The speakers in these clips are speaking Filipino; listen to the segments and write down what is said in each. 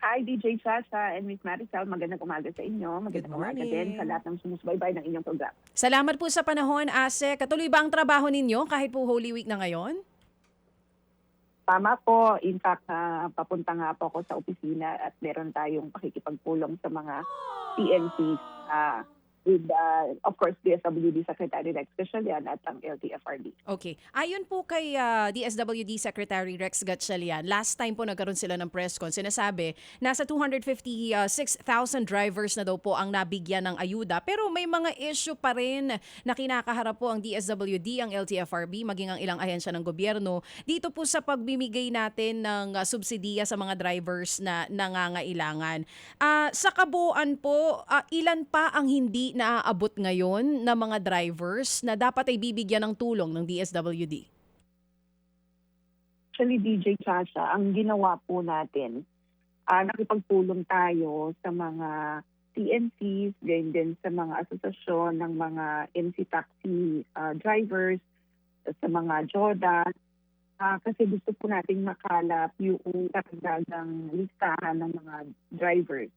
Hi, DJ Chacha and Miss Maricel. Magandang umaga sa inyo. Good Magandang umaga din sa morning. lahat ng sumusubaybay ng inyong program. Salamat po sa panahon, Ase. Katuloy ba ang trabaho ninyo kahit po Holy Week na ngayon? Tama po. In fact, papunta nga po ako sa opisina at meron tayong pakikipagpulong sa mga TNCs with, of course, DSWD Secretary Rex Gatchalian at ang LTFRB. Okay. Ayon po kay DSWD Secretary Rex Gatchalian, last time po nagkaroon sila ng press con, sinasabi nasa 256,000 drivers na daw po ang nabigyan ng ayuda. Pero may mga issue pa rin na kinakaharap po ang DSWD, ang LTFRB, maging ang ilang ahensya ng gobyerno dito po sa pagbibigay natin ng subsidiya sa mga drivers na nangangailangan. Sa kabuuan po, ilan pa ang hindi naaabot ngayon na mga drivers na dapat ay bibigyan ng tulong ng DSWD? Actually, DJ Chacha, ang ginawa po natin, nakipagpulong tayo sa mga TNCs, ganyan din sa mga asosasyon ng mga MC taxi drivers, sa mga JODA, kasi gusto po nating makalap yung karagdagang listahan ng mga drivers.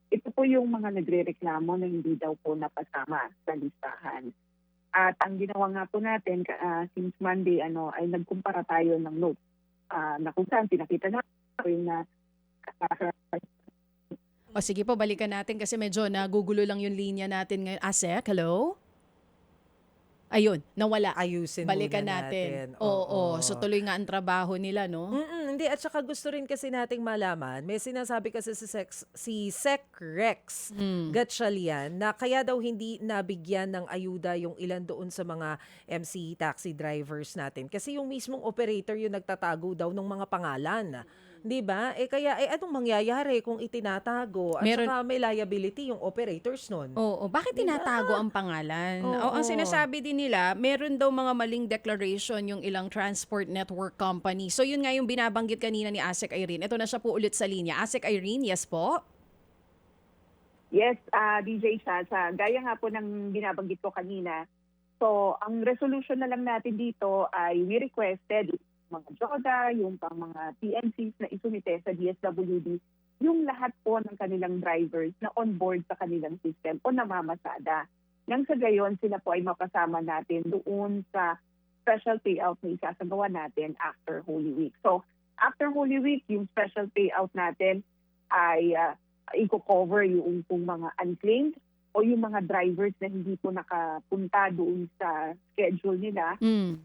Ito po yung mga nagre-reklamo na hindi daw po napasama sa listahan. At ang ginawa nga po natin since Monday ay nagkumpara tayo ng notes na kung saan pinakita natin na O sige po, balikan natin kasi medyo nagugulo lang yung linya natin ngayon. Asek, hello? Ayun, nawala. Ayusin Balikan muna natin. natin. Oo. So tuloy nga ang trabaho nila, no? Hindi, at saka gusto rin kasi nating malaman, may sinasabi kasi si Sec Rex Gatchalian na kaya daw hindi nabigyan ng ayuda yung ilan doon sa mga MC taxi drivers natin. Kasi yung mismong operator yung nagtatago daw ng mga pangalan. 'Di ba? Kaya anong mangyayari kung itinatago at saka may liability yung operators nun? Oo, bakit tinatago ang pangalan? O, ang Oo. sinasabi din nila, meron daw mga maling declaration yung ilang transport network company. So yun nga yung binabanggit kanina ni Asek Irene. Ito na siya po ulit sa linya. Asek Irene, yes po? yes, DJ Chacha, gaya nga po ng binabanggit ko kanina. So, ang resolution na lang natin dito ay we requested mga JODA, yung pang mga TNCs na isumite sa DSWD, yung lahat po ng kanilang drivers na on board sa kanilang system o namamasada. Nang sa gayon, sila po ay mapasama natin doon sa special payout na isasagawa natin after Holy Week. So, after Holy Week, yung special payout natin ay i-cover yung mga unclaimed o yung mga drivers na hindi po nakapunta doon sa schedule nila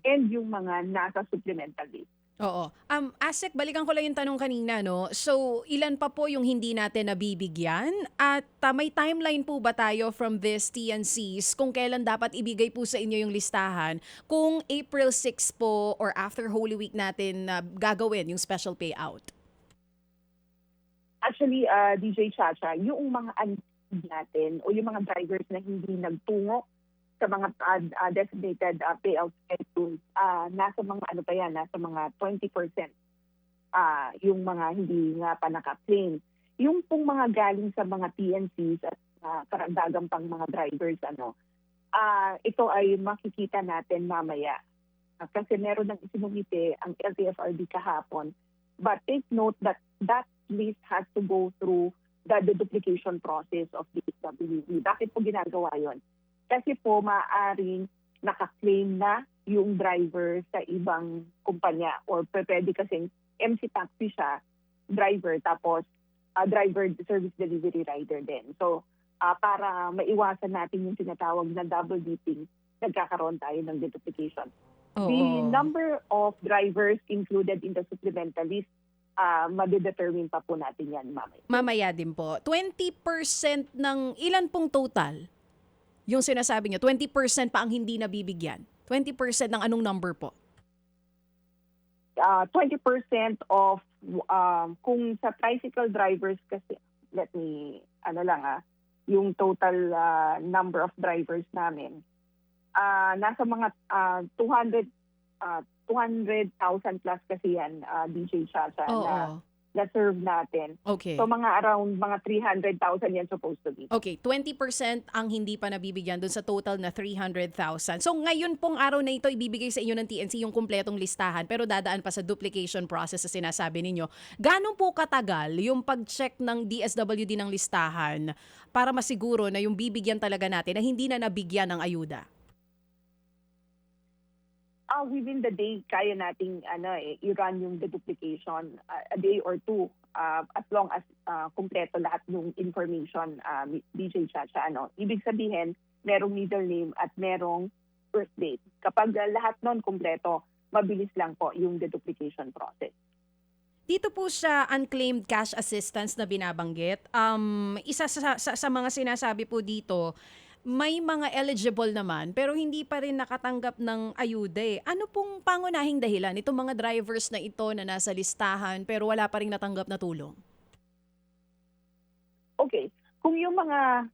and yung mga nasa supplemental list. Oo. Asek, balikan ko lang yung tanong kanina, no? So, ilan pa po yung hindi natin nabibigyan? At may timeline po ba tayo from this TNCs kung kailan dapat ibigay po sa inyo yung listahan? Kung April 6 po or after Holy Week natin gagawin yung special payout? Actually, DJ Chacha, yung mga natin o yung mga drivers na hindi nagtungo sa mga designated payout schedules, nasa mga nasa mga 20% yung mga hindi nga pa naka-claim. Yung pong mga galing sa mga TNCs at karagdagang pang mga drivers, ito ay makikita natin mamaya. Kasi meron ng isinumite ang LTFRB kahapon. But take note that that list has to go through the duplication process of the DSWD. Bakit po ginagawa yon? Kasi po maaaring naka-claim na yung driver sa ibang kumpanya or pwede kasing MC taxi siya, driver, tapos driver service delivery rider din. So, para maiwasan natin yung tinatawag na double dipping, nagkakaroon tayo ng duplication. Oo. The number of drivers included in the supplemental list, madedetermine pa po natin yan mamaya. Mamaya din po. 20% ng ilan pong total? Yung sinasabi nyo, 20% pa ang hindi nabibigyan. 20% ng anong number po? 20% of, kung sa tricycle drivers kasi, let me, yung total number of drivers namin, nasa mga 200,000 plus kasi yan, DJ Chacha, Oo. na na serve natin. Okay. So mga around mga 300,000 yan supposed to be. Okay, 20% ang hindi pa nabibigyan doon sa total na 300,000. So ngayon pong araw na ito ibibigay sa inyo ng TNC yung kumpletong listahan pero dadaan pa sa duplication process na sinasabi ninyo. Gaano po katagal yung pag-check ng DSWD ng listahan para masiguro na yung bibigyan talaga natin na hindi na nabigyan ng ayuda? Within the day, kaya nating i-run yung deduplication a day or two as long as kumpleto lahat ng information, DJ Chacha. Ibig sabihin, merong middle name at merong birth date. Kapag lahat nun kumpleto, mabilis lang po yung deduplication process. Dito po sa unclaimed cash assistance na binabanggit, isa sa mga sinasabi po dito, may mga eligible naman pero hindi pa rin nakatanggap ng ayuda eh. Ano pong pangunahing dahilan itong mga drivers na ito na nasa listahan pero wala pa rin natanggap na tulong? Okay. Kung yung mga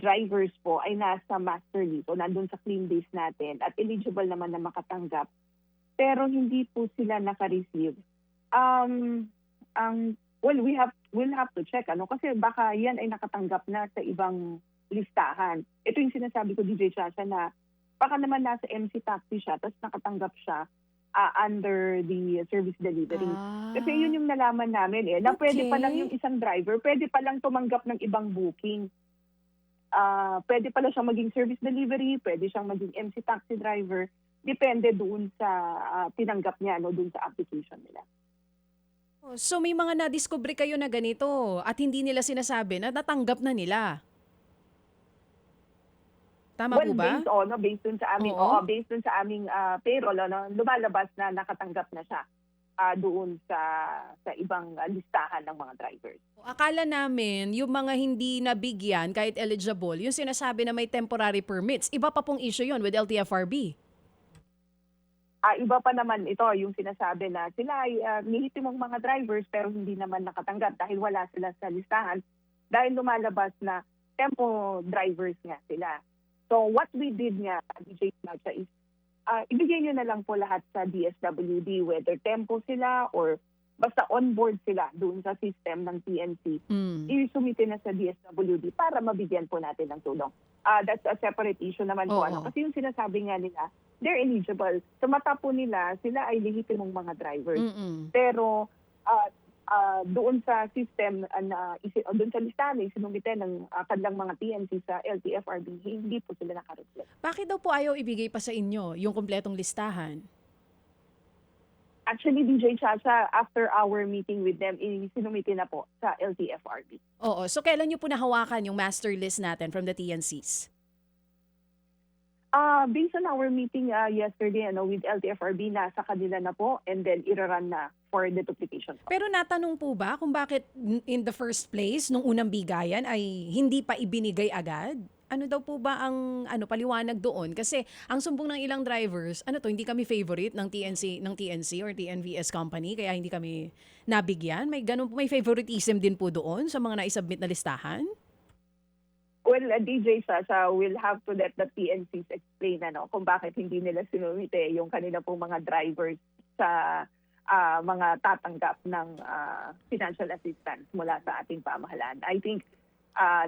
drivers po ay nasa master list o nandun sa claim base natin at eligible naman na makatanggap pero hindi po sila naka-receive, we'll have to check kasi baka yan ay nakatanggap na sa ibang listahan. Ito yung sinasabi ko, DJ Chacha, na baka naman nasa MC Taxi siya tapos nakatanggap siya under the service delivery. Kasi yun yung nalaman namin na pwede pa lang yung isang driver, pwede pa lang tumanggap ng ibang booking. Pwede pala siyang maging service delivery, pwede siyang maging MC Taxi driver, depende doon sa tinanggap niya, doon sa application nila. So may mga na-discover kayo na ganito at hindi nila sinasabi na natanggap na nila. Tama po ba? Based dun sa aming, based dun sa aming payroll, lumalabas na nakatanggap na siya doon sa ibang listahan ng mga drivers. Akala namin, yung mga hindi nabigyan kahit eligible, yung sinasabi na may temporary permits, iba pa pong issue yun with LTFRB. Iba pa naman ito, yung sinasabi na sila ay nihitimong mga drivers pero hindi naman nakatanggap dahil wala sila sa listahan dahil lumalabas na tempo drivers nga sila. So what we did nga, DJ Chacha, is ibigay nyo na lang po lahat sa DSWD, whether tempo sila or basta on-board sila doon sa system ng TNC, i-submit na sa DSWD para mabigyan po natin ng tulong. That's a separate issue naman po. Kasi yung sinasabi nga nila, they're eligible. Sa mata po nila, sila ay lehitimong mga drivers. Pero doon sa system, doon sa listahan, isinumite ng kanilang mga TNC sa LTFRB, hindi po sila nakareflect. Bakit daw po ayaw ibigay pa sa inyo yung kumpletong listahan? Actually, DJ Chacha, after our meeting with them, isinumite na po sa LTFRB. Oo. So kailan nyo po nahawakan yung master list natin from the TNCs? Based on our meeting yesterday with LTFRB, nasa kanila na po and then iraran na for the duplication. Pero natanong po ba kung bakit in the first place, nung unang bigayan ay hindi pa ibinigay agad? Ano daw po ba ang paliwanag doon? Kasi ang sumbong ng ilang drivers, hindi kami favorite ng TNC or TNVS company kaya hindi kami nabigyan. May favoritism din po doon sa mga naisubmit na listahan? Well, DJ Sasha, we'll have to let the TNCs explain kung bakit hindi nila sinumite yung kanila pong mga drivers sa mga tatanggap ng financial assistance mula sa ating pamahalaan. I think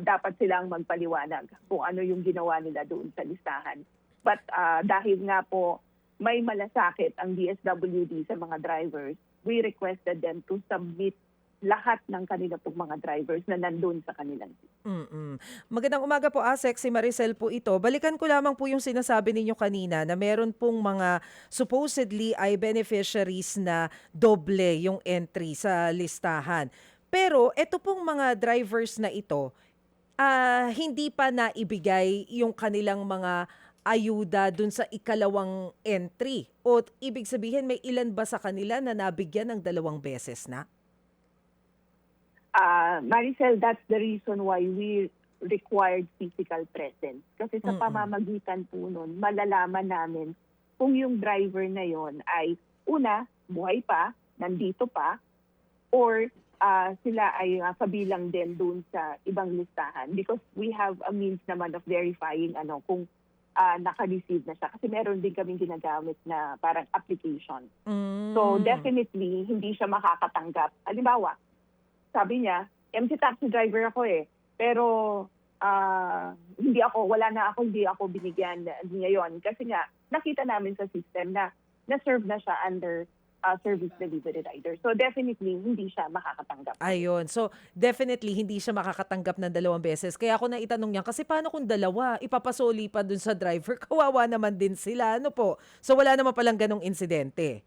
dapat silang magpaliwanag kung ano yung ginawa nila doon sa listahan. But dahil nga po may malasakit ang DSWD sa mga drivers, we requested them to submit lahat ng kanila pong mga drivers na nandun sa kanilang system. Magandang umaga po, Asek. Si Maricel po ito. Balikan ko lamang po yung sinasabi ninyo kanina na meron pong mga supposedly ay beneficiaries na doble yung entry sa listahan. Pero ito pong mga drivers na ito, hindi pa naibigay yung kanilang mga ayuda dun sa ikalawang entry. O ibig sabihin, may ilan ba sa kanila na nabigyan ng 2 beses na? Maricel, that's the reason why we required physical presence. Kasi sa pamamagitan po nun, malalaman namin kung yung driver na yon ay una, buhay pa, nandito pa, or sila ay kabilang din doon sa ibang listahan. Because we have a means naman of verifying kung naka-receive na siya. Kasi meron din kaming ginagamit na parang application. So definitely, hindi siya makakatanggap. Halimbawa, sabi niya, MC taxi driver ako eh. Pero hindi ako binigyan ngayon. Kasi nga, nakita namin sa system na na-serve na siya under service delivery rider. So definitely, hindi siya makakatanggap. Ayun. So, definitely, hindi siya makakatanggap ng 2 beses. Kaya ako naitanong niya, kasi paano kung 2? Ipapasoli pa dun sa driver. Kawawa naman din sila. Ano po? So, wala naman palang ganong insidente.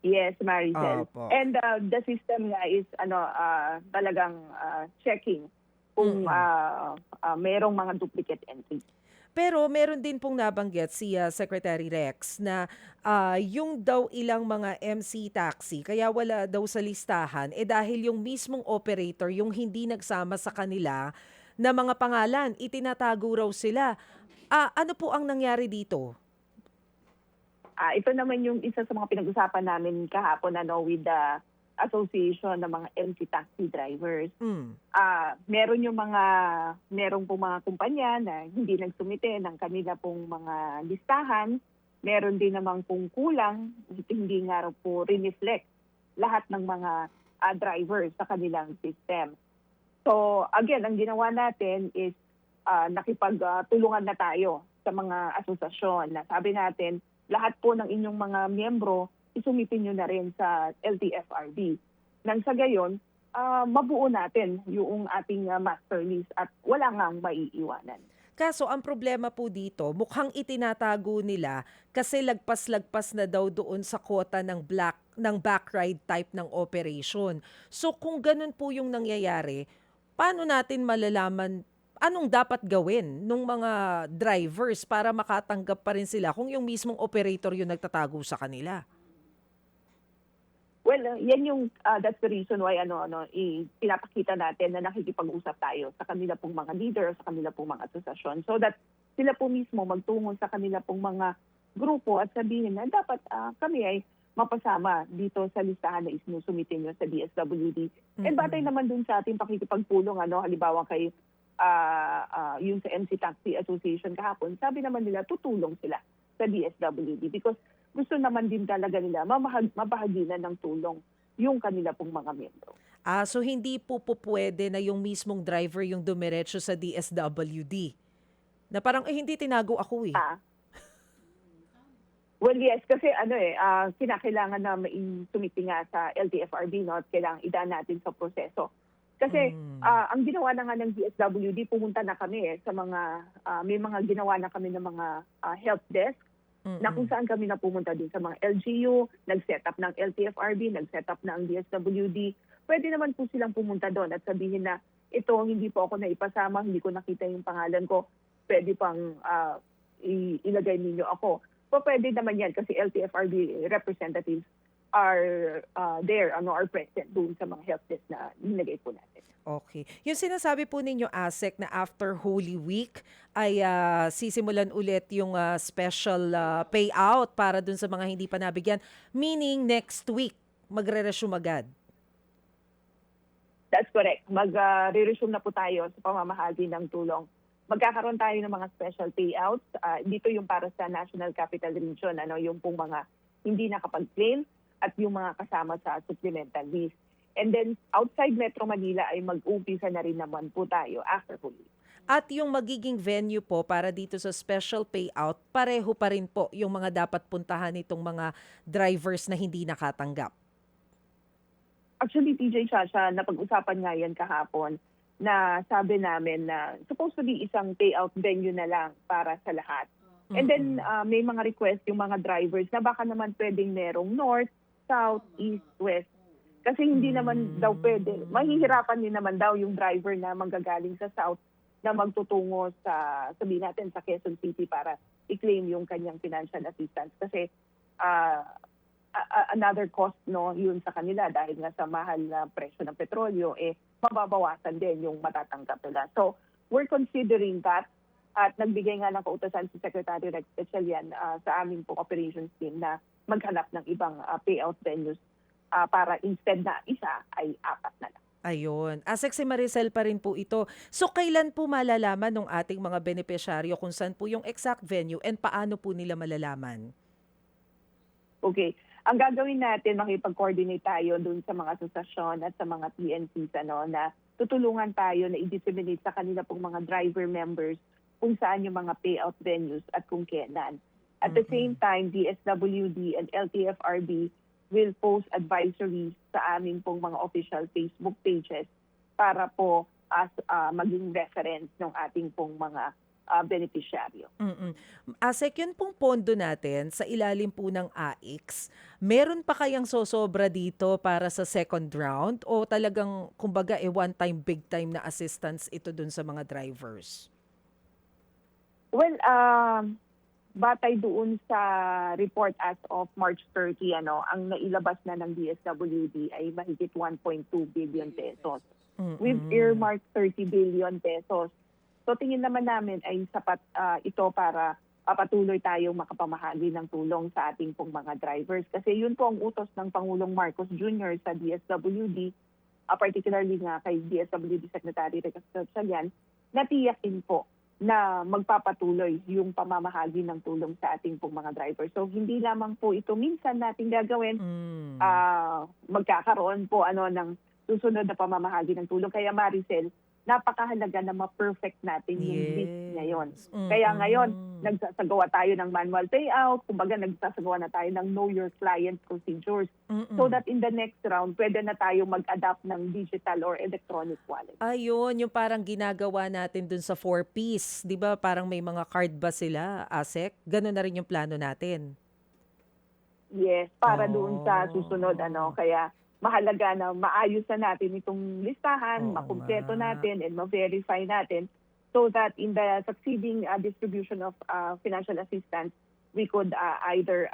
Yes, Maricel. Opo. And the system nga is talagang checking kung mayroong mga duplicate entries. Pero meron din pong nabanggit si Secretary Rex na yung daw ilang mga MC taxi, kaya wala daw sa listahan, dahil yung mismong operator, yung hindi nagsama sa kanila na mga pangalan, itinatago raw sila. Ano po ang nangyari dito? Ito naman yung isa sa mga pinag-usapan namin kahapon with the association ng mga MC taxi drivers. Merong pong mga kumpanya na hindi nagsumite ng kanila pong mga listahan. Meron din namang pong kulang, hindi nga po rineflect lahat ng mga drivers sa kanilang system. So again, ang ginawa natin is nakipagtulungan na tayo sa mga asosasyon na sabi natin, lahat po ng inyong mga miyembro, isumitin nyo na rin sa LTFRB. Nang sa gayon, mabuo natin yung ating master list at wala ngang maiiwanan. Kaso ang problema po dito, mukhang itinatago nila kasi lagpas-lagpas na daw doon sa quota ng backride type ng operation. So kung ganun po yung nangyayari, paano natin malalaman anong dapat gawin ng mga drivers para makatanggap pa rin sila kung yung mismong operator yung nagtatago sa kanila? Well, yan yung that's the reason why pinapakita natin na nakikipag-usap tayo sa kanila pong mga leader, sa kanila pong mga asosasyon so that sila po mismo magtungo sa kanila pong mga grupo at sabihin na dapat kami ay mapasama dito sa listahan na isinusumitin nyo sa DSWD. And batay naman dun sa ating pakikipagpulong, halimbawa kay yung sa MC Taxi Association kahapon, sabi naman nila tutulong sila sa DSWD because gusto naman din talaga nila mabahaginan ng tulong yung kanila pong mga miyembro. So hindi po pwede na yung mismong driver yung dumiretso sa DSWD? Na parang, hindi tinago ako eh. Well, yes, kasi kinakailangan na sumiti nga sa LTFRB, at kailangan idaan natin sa proseso. Kasi ang ginawa na nga ng DSWD, pumunta na kami sa mga, may mga ginawa na kami ng mga help desk, na kung saan kami na pumunta din sa mga LGU, nag-set up ng LTFRB, nag-set up na ang DSWD. Pwede naman po silang pumunta doon at sabihin na ito, hindi po ako naipasama, hindi ko nakita yung pangalan ko, pwede pang ilagay ninyo ako. So pwede naman yan kasi LTFRB representatives are there, are present doon sa mga help desk na nilagay po natin. Okay. Yung sinasabi po ninyo, ASEC, na after Holy Week ay sisimulan ulit yung special payout para dun sa mga hindi pa nabigyan. Meaning next week, magre-resume agad. That's correct. Mag-re-resume na po tayo sa pamamahagi ng tulong. Magkakaroon tayo ng mga special payouts. Dito yung para sa National Capital Region, yung pong mga hindi nakapag-claim at yung mga kasama sa supplemental list. And then outside Metro Manila ay mag-umpisa na rin naman po tayo after Holy Week. At yung magiging venue po para dito sa special payout, pareho pa rin po yung mga dapat puntahan nitong mga drivers na hindi nakatanggap. Actually, TJ Chacha, napag-usapan nga yan kahapon na sabi namin na supposed to be isang payout venue na lang para sa lahat. And then may mga request yung mga drivers na baka naman pwedeng merong north, south, east, west. Kasi hindi naman daw pwede. Mahihirapan din naman daw yung driver na manggagaling sa south na magtutungo sa, sabihin natin, sa Quezon City para i-claim yung kanyang financial assistance. Kasi another cost yun sa kanila dahil nga sa mahal na presyo ng petrolyo, mababawasan din yung matatanggap nila. So we're considering that at nagbigay nga ng kautosan si Secretary Rex Gatchalian sa aming pong operations team na maghanap ng ibang payout venues para instead na isa ay 4 na lang. Ayun. ASEC, si Maricel pa rin po ito. So kailan po malalaman ng ating mga benepisyaryo kung saan po yung exact venue and paano po nila malalaman? Okay. ang gagawin natin, makipag-coordinate tayo dun sa mga asosasyon at sa mga PNCs na tutulungan tayo na i-disseminate sa kanila pong mga driver members kung saan yung mga payout venues at kung kailan. At the same time, DSWD and LTFRB will post advisories sa aming pong mga official Facebook pages para po as maging reference ng ating pong mga beneficiaryo. Asek, yun pong pondo natin sa ilalim po ng AIX, meron pa kayang sosobra dito para sa second round o talagang kumbaga one-time, big-time na assistance ito dun sa mga drivers? Well, batay doon sa report as of March 30, ang nailabas na ng DSWD ay mahigit 1.2 billion pesos. We've earmarked 30 billion pesos. So tingin naman namin ay sapat ito para patuloy tayong makapamahagi ng tulong sa ating pong mga drivers. Kasi yun po ang utos ng Pangulong Marcos Jr. sa DSWD, particularly nga kay DSWD Secretary Rex Gatchalian, na tiyakin po na magpapatuloy yung pamamahagi ng tulong sa ating pong mga drivers. So hindi lamang po ito minsan natin gagawin, magkakaroon po ng susunod na pamamahagi ng tulong. Kaya Maricel, napakahalaga na ma-perfect natin yung list ngayon. Kaya ngayon, nagsasagawa tayo ng manual payout, kumbaga nagsasagawa na tayo ng know your client procedures so that in the next round, pwede na tayo mag-adapt ng digital or electronic wallet. Ayun, yung parang ginagawa natin dun sa 4-piece. Di ba parang may mga card ba sila, Asek? Ganun na rin yung plano natin. Yes, para doon sa susunod. Kaya mahalaga na maayos na natin itong listahan, makumpleto natin and ma-verify natin so that in the succeeding distribution of financial assistance, we could either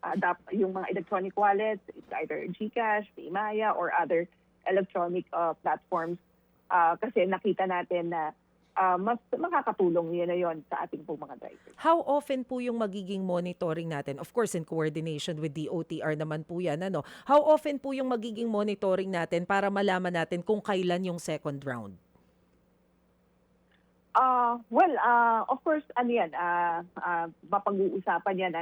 adopt yung mga electronic wallets, it's either GCash, Paymaya, or other electronic platforms. Kasi nakita natin na mas makakatulong yun sa ating pong mga drivers. How often po yung magiging monitoring natin? Of course, in coordination with DOTR naman po yan. How often po yung magiging monitoring natin para malaman natin kung kailan yung second round? Of course, mapag-uusapan yan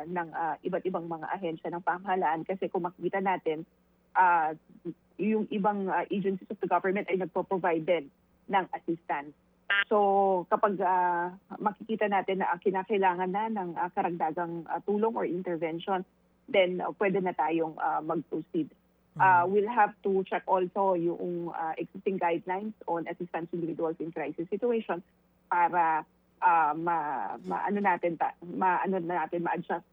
ng iba't ibang mga ahensya ng pamahalaan kasi kung makikita natin, yung ibang agencies of the government ay nagpo-provide din ng assistance. So kapag makikita natin na kinakailangan na ng karagdagang tulong or intervention, then pwede na tayong mag-proceed. We'll have to check also yung existing guidelines on assistance to individuals in crisis situation para ma-adjust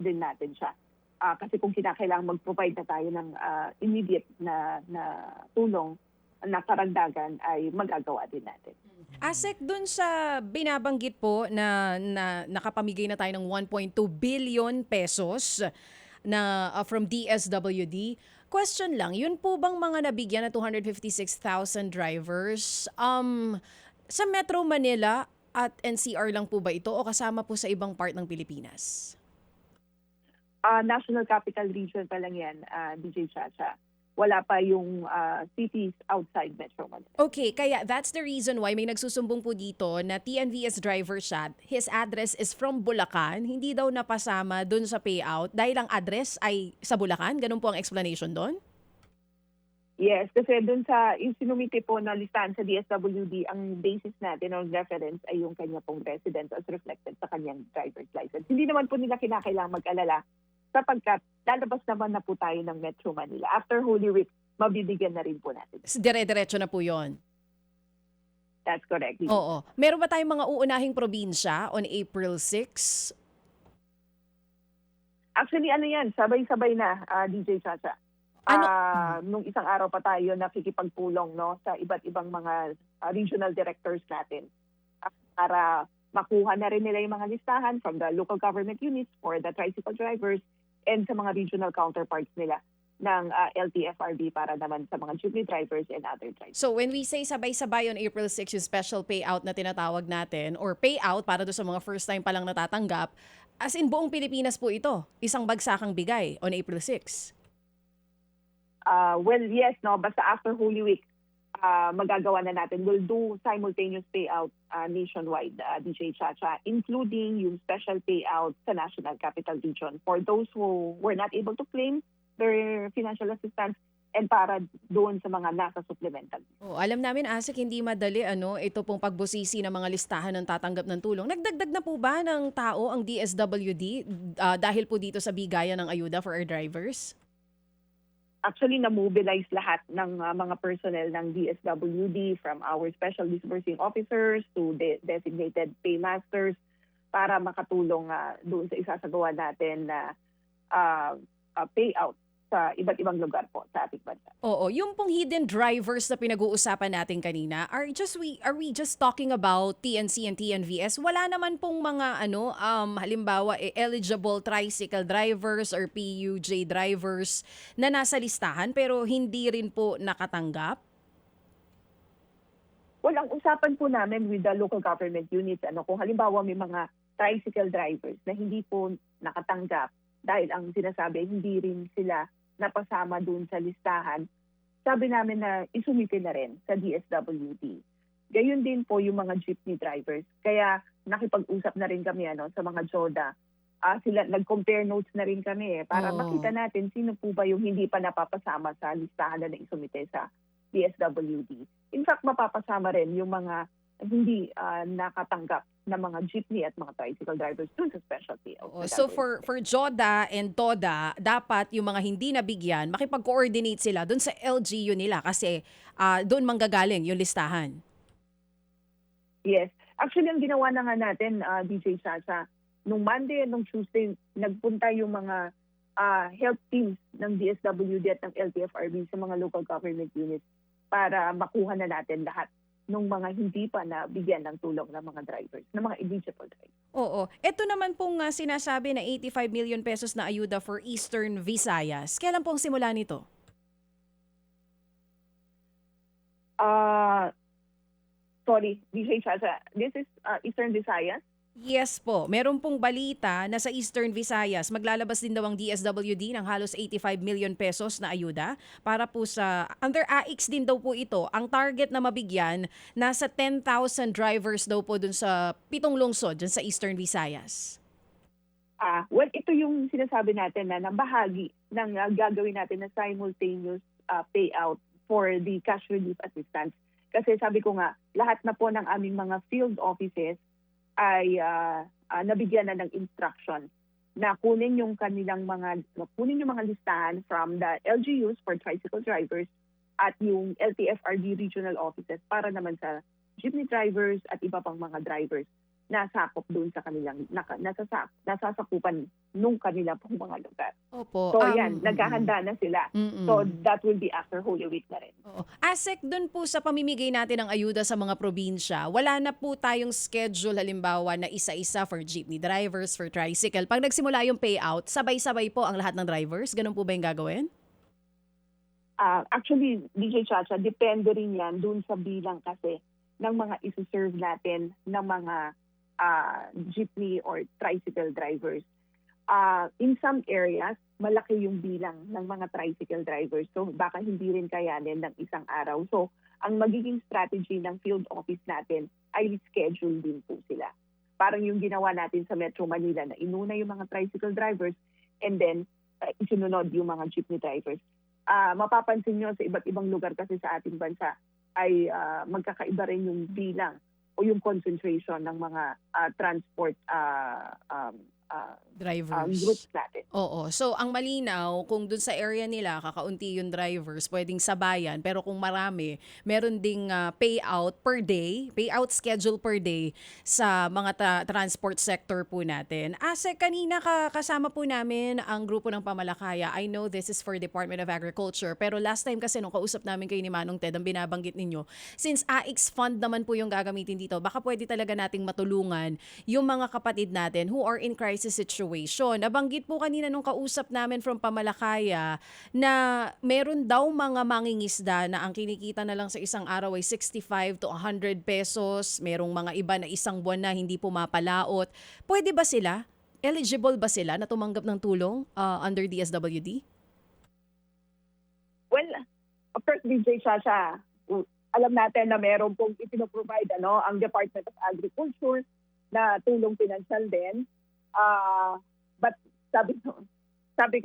din natin siya. Kasi kung kinakailangan mag-provide na tayo ng immediate na tulong na karagdagan ay magagawa din natin. Asek, dun sa binabanggit po na nakapamigay na tayo ng 1.2 billion pesos na from DSWD, question lang, yun po bang mga nabigyan na 256,000 drivers sa Metro Manila at NCR lang po ba ito o kasama po sa ibang part ng Pilipinas? National Capital Region pa lang yan, DJ Chacha. Wala pa yung cities outside Metro Manila. Okay, kaya that's the reason why may nagsusumbong po dito na TNVS driver siya. His address is from Bulacan. Hindi daw napasama dun sa payout dahil ang address ay sa Bulacan. Ganun po ang explanation doon? Yes, kasi dun sa sinumite po na listahan sa DSWD, ang basis natin or reference ay yung kanya pong residence as reflected sa kanyang driver's license. Hindi naman po nila kinakailangang mag-alala sapagkat lalabas naman na po tayo ng Metro Manila. After Holy Week, mabibigyan na rin po natin. Dire-diretso na po yon. That's correct. Oo. Meron ba tayong mga uunahing probinsya on April 6? Actually, yan, sabay-sabay na, DJ Chacha. Nung isang araw pa tayo nakikipagpulong sa iba't ibang mga regional directors natin para makuha na rin nila yung mga listahan from the local government units for the tricycle drivers and sa mga regional counterparts nila ng LTFRB para naman sa mga jeepney drivers and other drivers. So when we say sabay-sabay on April 6 yung special payout na tinatawag natin or payout para doon sa mga first time pa lang natatanggap, as in buong Pilipinas po ito, isang bagsakang bigay on April 6? Well, yes, basta after Holy Week, magagawa na natin. We'll do simultaneous payout nationwide, DJ Chacha, including yung special payout sa National Capital Region for those who were not able to claim their financial assistance and para doon sa mga nasa supplemental. Alam namin, Asik, hindi madali ito pong pagbusisi ng mga listahan ng tatanggap ng tulong. Nagdagdag na po ba ng tao ang DSWD dahil po dito sa bigayan ng ayuda for our drivers? Actually, na-mobilize lahat ng mga personnel ng DSWD from our special disbursing officers to designated paymasters para makatulong doon sa isasagawa natin na payout sa iba't ibang lugar po sa ating bansa. Oo, yung pong hidden drivers na pinag-uusapan natin kanina, are we just talking about TNC and TNVS? Wala naman pong mga halimbawa eligible tricycle drivers or PUJ drivers na nasa listahan pero hindi rin po nakatanggap? Walang usapan po namin with the local government units kung halimbawa may mga tricycle drivers na hindi po nakatanggap dahil ang sinasabi hindi rin sila napasama doon sa listahan, sabi namin na isumite na rin sa DSWD. Gayon din po yung mga jeepney drivers. Kaya nakipag-usap na rin kami sa mga JODA. Sila nag-compare notes na rin kami para makita natin sino po ba yung hindi pa napapasama sa listahan na isumite sa DSWD. In fact, mapapasama rin yung mga hindi nakatanggap na mga jeepney at mga tricycle drivers dun sa special payout. So for JODA and TODA, dapat yung mga hindi nabigyan, makipag-coordinate sila dun sa LGU nila kasi doon manggagaling yung listahan. Yes. Actually, ang ginawa na nga natin, DJ Chacha, nung Monday at nung Tuesday, nagpunta yung mga health teams ng DSWD at ng LTFRB sa mga local government units para makuha na natin lahat nung mga hindi pa na bigyan ng tulong ng mga drivers, ng mga eligible drivers. Oo. Ito naman pong sinasabi na 85 million pesos na ayuda for Eastern Visayas. Kailan pong simula nito? Sorry, DJ Chacha, this is Eastern Visayas? Yes po. Meron pong balita na sa Eastern Visayas, maglalabas din daw ang DSWD ng halos 85 million pesos na ayuda para po sa, under AIX din daw po ito, ang target na mabigyan, nasa 10,000 drivers daw po dun sa 7 lungsod dun sa Eastern Visayas. Well, ito yung sinasabi natin na bahagi ng gagawin natin na simultaneous payout for the cash relief assistance. Kasi sabi ko nga, lahat na po ng aming mga field offices ay nabigyan na ng instruction na kunin yung mga listahan from the LGUs for tricycle drivers at yung LTFRB regional offices para naman sa jeepney drivers at iba pang mga drivers na sakop doon sa kanilang nasasakupan nung kanila pong mga lugar. Opo. So yan, naghahanda na sila. So that will be after Holy Week na rin. Oo. Asek, doon po sa pamimigay natin ng ayuda sa mga probinsya, wala na po tayong schedule halimbawa na isa-isa for jeepney drivers, for tricycle. Pag nagsimula yung payout, sabay-sabay po ang lahat ng drivers? Ganun po ba yung gagawin? Actually, DJ Chacha, depende rin yan dun sa bilang kasi ng mga isuserve natin ng mga jeepney or tricycle drivers. In some areas, malaki yung bilang ng mga tricycle drivers. So baka hindi rin kayanin ng isang araw. So ang magiging strategy ng field office natin ay schedule din po sila. Parang yung ginawa natin sa Metro Manila na inuna yung mga tricycle drivers and then isunod yung mga jeepney drivers. Mapapansin nyo sa iba't ibang lugar kasi sa ating bansa ay magkakaiba rin yung bilang o yung concentration ng mga transport drivers. Groups natin. Oo. So, ang malinaw, kung dun sa area nila, kakaunti yung drivers, pwedeng sabayan. Pero kung marami, meron ding payout per day, payout schedule per day sa mga transport sector po natin. Asek, kanina kasama po namin ang grupo ng Pamalakaya. I know this is for Department of Agriculture. Pero last time kasi nung kausap namin kayo ni Manong Ted, ang binabanggit ninyo, since AIX fund naman po yung gagamitin dito, baka pwede talaga nating matulungan yung mga kapatid natin who are in crisis situation. Nabanggit po kanina nung kausap namin from Pamalakaya na meron daw mga mangingisda na ang kinikita na lang sa isang araw ay 65 to 100 pesos. Merong mga iba na isang buwan na hindi pumapalaot. Pwede ba sila? Eligible ba sila na tumanggap ng tulong under DSWD? Well, first, DJ Chacha, alam natin na meron pong ipinoprovide ang Department of Agriculture na tulong pinansyal din. But sabi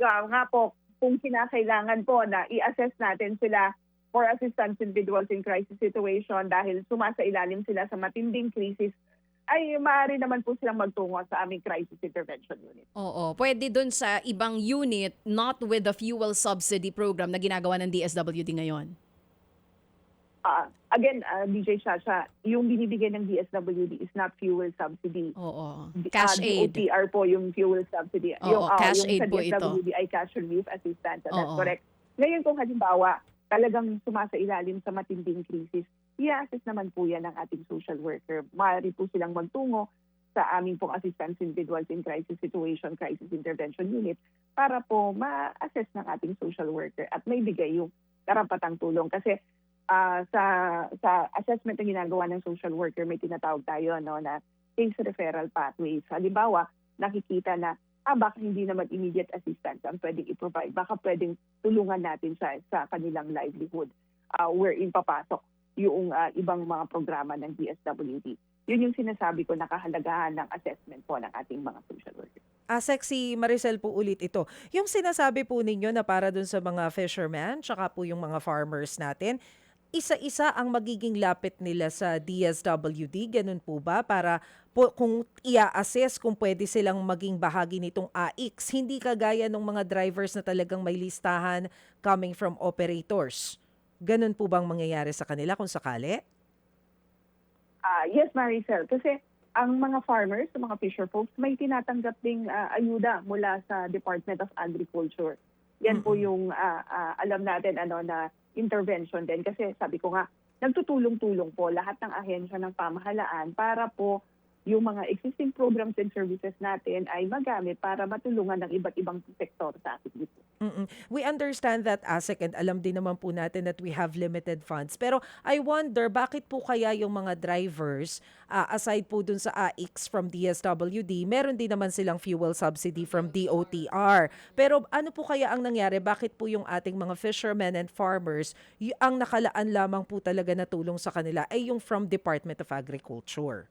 ko nga po, kung kinakailangan po na i-assess natin sila for assistance individuals in crisis situation dahil sumasailalim sila sa matinding krisis, ay maaari naman po silang magtungo sa aming crisis intervention unit. Oo, pwede dun sa ibang unit, not with the fuel subsidy program na ginagawa ng DSWD ngayon. Again, DJ Chacha, yung binibigay ng DSWD is not fuel subsidy. Oo, cash aid. DOTR po yung fuel subsidy. Oo, cash yung aid sa po ito. DSWD ay cash relief assistance. That's Oo. correct. Ngayon kung halimbawa, talagang sumasailalim sa matinding krisis, i-assess naman po yan ng ating social worker. Maaari po silang magtungo sa aming pong assistance individuals in crisis situation, crisis intervention unit para po ma-assess ng ating social worker at may bigay yung karapatang tulong. Kasi sa assessment na ginagawa ng social worker, may tinatawag tayo na case referral pathways. Halimbawa, nakikita na baka hindi naman immediate assistance ang pwedeng i-provide. Baka pwedeng tulungan natin siya sa kanilang livelihood wherein papasok yung ibang mga programa ng DSWD. Yun yung sinasabi ko na kahalagahan ng assessment po ng ating mga social workers. Sexy Maricel po ulit ito. Yung sinasabi po ninyo na para dun sa mga fishermen, tsaka po yung mga farmers natin, isa-isa ang magiging lapit nila sa DSWD, ganun po ba? Para po, kung i-assess kung pwede silang maging bahagi nitong AIX, hindi kagaya ng mga drivers na talagang may listahan coming from operators. Ganun po bang mangyayari sa kanila kung sakali? Yes, Maricel. Kasi ang mga farmers, mga fisher folks, may tinatanggap ding ayuda mula sa Department of Agriculture. Yan po yung alam natin na intervention din. Kasi sabi ko nga, nagtutulong-tulong po lahat ng ahensya ng pamahalaan para po yung mga existing programs and services natin ay magamit para matulungan ng iba't ibang sektor sa ating dito. We understand that, ASEC, and alam din naman po natin that we have limited funds. Pero I wonder, bakit po kaya yung mga drivers, aside po dun sa AIX from DSWD, meron din naman silang fuel subsidy from DOTR. Pero ano po kaya ang nangyari? Bakit po yung ating mga fishermen and farmers, ang nakalaan lamang po talaga na tulong sa kanila ay yung from Department of Agriculture?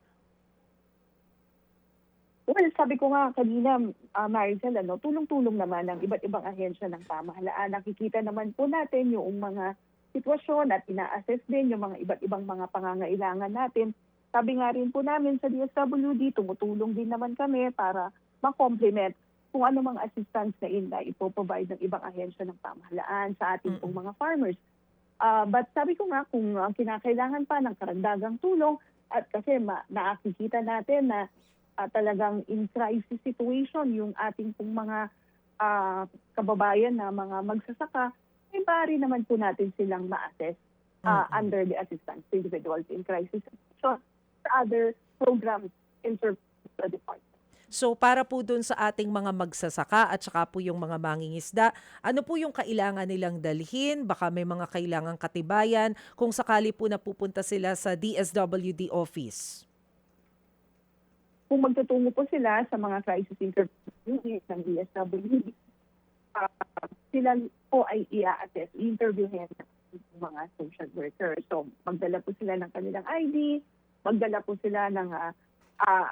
Well, sabi ko nga kanina, Maricel, tulong-tulong naman ng iba't ibang ahensya ng pamahalaan. Nakikita naman po natin yung mga sitwasyon at ina-assess din yung mga iba't ibang mga pangangailangan natin. Sabi nga rin po namin sa DSWD, tumutulong din naman kami para ma-complement kung ano mga assistance na ipoprovide ng ibang ahensya ng pamahalaan sa ating pong mga farmers. But sabi ko nga, kung kinakailangan pa ng karagdagang tulong, at kasi nakikita natin na talagang in crisis situation yung ating pong mga kababayan na mga magsasaka, ay maaari naman po natin silang ma-assess under the assistance to individuals in crisis. So, other programs in service to the department. So para po dun sa ating mga magsasaka at saka po yung mga mangingisda, ano po yung kailangan nilang dalhin? Baka may mga kailangang katibayan kung sakali po napupunta sila sa DSWD office. Kung magtutungo po sila sa mga crisis intervention unit ng DSWD, sila po ay i-assess, interviewin ng mga social workers. So magdala po sila ng kanilang ID, magdala po sila ng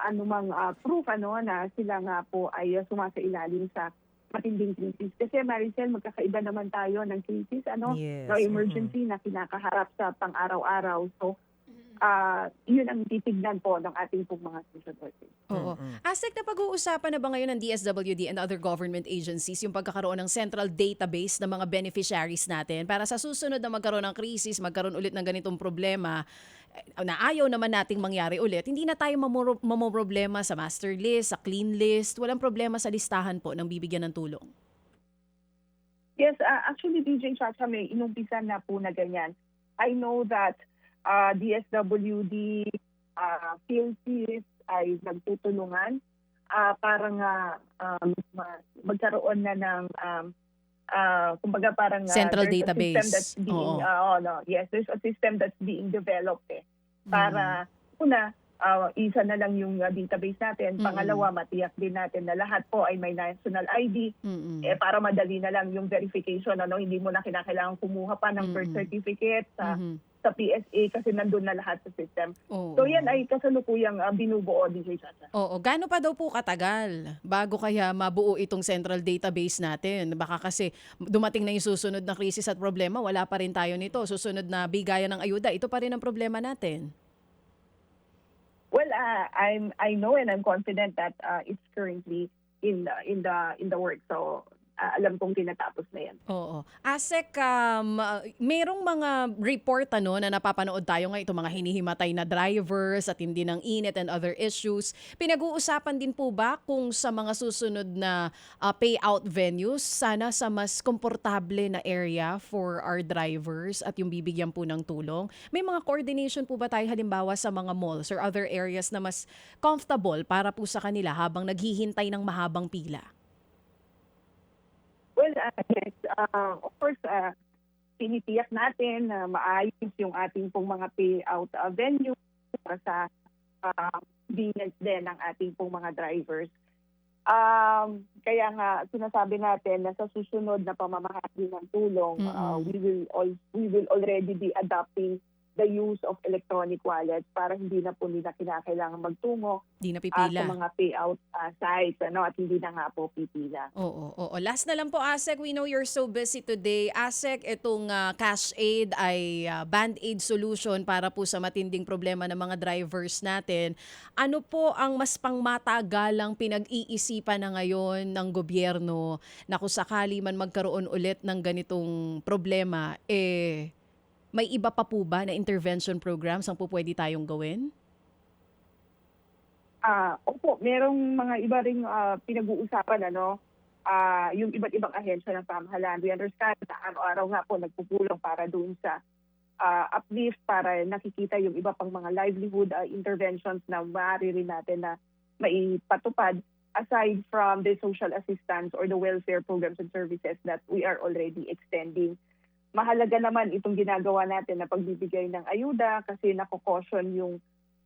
anumang proof na sila nga po ay sumasailalim sa matinding krisis. Kasi Maricel, magkakaiba naman tayo ng krisis, Yes. no emergency na kinakaharap sa pang-araw-araw. So yun ang titignan po ng ating pong mga social workers. Oo. ASEC, na pag-uusapan na ba ngayon ng DSWD and other government agencies yung pagkakaroon ng central database ng mga beneficiaries natin para sa susunod na magkaroon ng krisis, magkaroon ulit ng ganitong problema na ayaw naman nating mangyari ulit, hindi na tayo mamroblema sa master list, sa clean list, walang problema sa listahan po ng bibigyan ng tulong? Yes, actually DJ Chacha, may inumpisa na po na ganyan. I know that DSWD, PhilSys ay nagtutulungan para nga magkaroon na ng kumbaga parang central there's database. A system that's being yes, there's a system that's being developed para una isa na lang yung database natin, pangalawa matiyak din natin na lahat po ay may national ID para madali na lang yung verification, hindi mo na kinakailangan kumuha pa ng birth certificate sa sa PSA kasi nandun na lahat sa system. Oo. So yan ay kasalukuyang binubuo, DJ Chacha. Oo, gaano pa daw po katagal bago kaya mabuo itong central database natin? Baka kasi dumating na yung susunod na krisis at problema, wala pa rin tayo nito. Susunod na bigayan ng ayuda, ito pa rin ang problema natin. Well, I know and I'm confident that it's currently in the work. So alam kong tinatapos na yan. Oo. ASEC, merong mga report na napapanood tayo nga itong mga hinihimatay na drivers at hindi ng init and other issues. Pinag-uusapan din po ba kung sa mga susunod na payout venues, sana sa mas komportable na area for our drivers at yung bibigyan po ng tulong? May mga coordination po ba tayo halimbawa sa mga malls or other areas na mas comfortable para po sa kanila habang naghihintay ng mahabang pila? Well, yes, of course, tinitiyak natin na maayos yung ating pong mga payout venue para sa convenience din ng ating pong mga drivers. Kaya nga sinasabi natin na sa susunod na pamamahagi ng tulong, we will already be adopting the use of electronic wallets para hindi na po nila kinakailangan magtungo Di na pipila. sa mga payout sites at hindi na nga po pipila. Oo. Last na lang po, ASEC, we know you're so busy today. ASEC, itong cash aid ay band-aid solution para po sa matinding problema ng mga drivers natin. Ano po ang mas pangmatagalang pinag-iisipan na ngayon ng gobyerno na kung sakali man magkaroon ulit ng ganitong problema, may iba pa po ba na intervention programs ang po pwede tayong gawin? Opo, merong mga iba ring pinag-uusapan yung iba't ibang ahensya ng pamahalaan. We understand na araw-araw nga po nagpupulong para doon sa uplift, para nakikita yung iba pang mga livelihood interventions na maaari rin natin na maipatupad aside from the social assistance or the welfare programs and services that we are already extending. Mahalaga naman itong ginagawa natin na pagbibigay ng ayuda kasi nakokosyon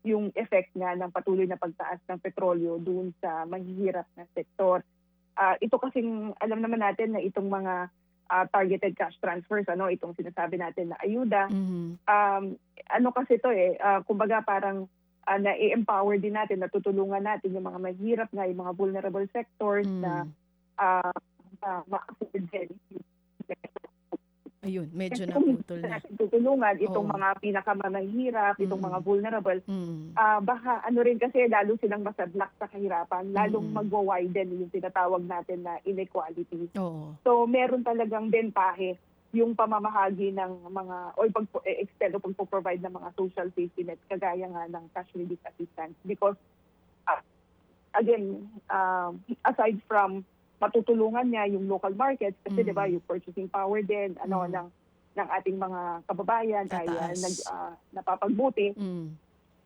yung effect nga ng patuloy na pagtaas ng petrolyo doon sa mahihirap na sektor. Ito kasing alam naman natin na itong mga targeted cash transfers, itong sinasabi natin na ayuda, kasi ito kumbaga parang na-empower din natin, natutulungan natin yung mga mahirap na, yung mga vulnerable sectors na ma-afford din. Ayun, medyo naputol na. Tutulungan itong mga pinakamahirap, itong mga vulnerable. Baka rin kasi lalo silang masadlak sa kahirapan, lalong magwa-widen yung tinatawag natin na inequality. So meron talagang bentahe yung pamamahagi ng mga o pag-extend o pag-provide ng mga social safety nets kagaya nga ng cash relief assistance because again, aside from matutulungan niya yung local markets kasi 'di ba yung purchasing power din ng ating mga kababayan ay napapagbuti.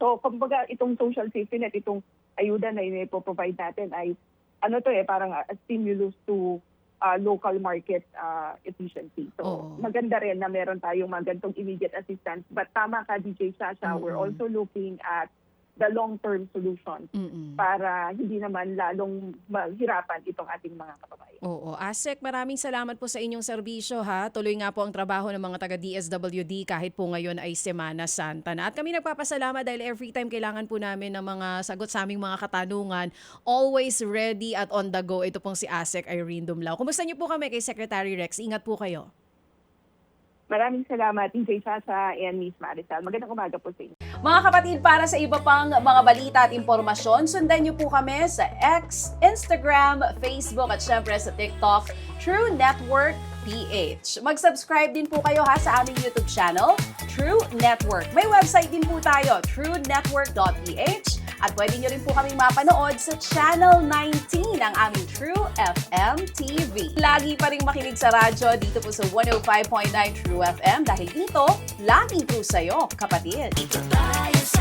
So kumbaga itong social safety net, itong ayuda na i-provide natin ay parang a stimulus to local market efficiency. So maganda rin na meron tayong mga ganitong immediate assistance. But tama ka, DJ Sasha, we're also looking at the long-term solution para hindi naman lalong mahirapan itong ating mga kababayan. ASEC, maraming salamat po sa inyong serbisyo ha. Tuloy nga po ang trabaho ng mga taga-DSWD kahit po ngayon ay Semana Santa na. At kami nagpapasalamat dahil every time kailangan po namin ng mga sagot sa aming mga katanungan, always ready at on the go. Ito pong si ASEC Irene Dumlao. Kumusta niyo po kami kay Secretary Rex? Ingat po kayo. Maraming salamat, DJ Chacha and Miss Marisol. Magandang umaga po sa inyo. Mga kapatid, para sa iba pang mga balita at impormasyon, sundan niyo po kami sa X, Instagram, Facebook at syempre sa TikTok, True Network PH. Mag-subscribe din po kayo sa aming YouTube channel, True Network. May website din po tayo, truenetwork.ph. At pwede nyo rin po kaming mapanood sa Channel 19 ng aming True FM TV. Lagi pa rin makinig sa radyo dito po sa 105.9 True FM dahil ito, laging true sa'yo, kapatid. Ito tayo sa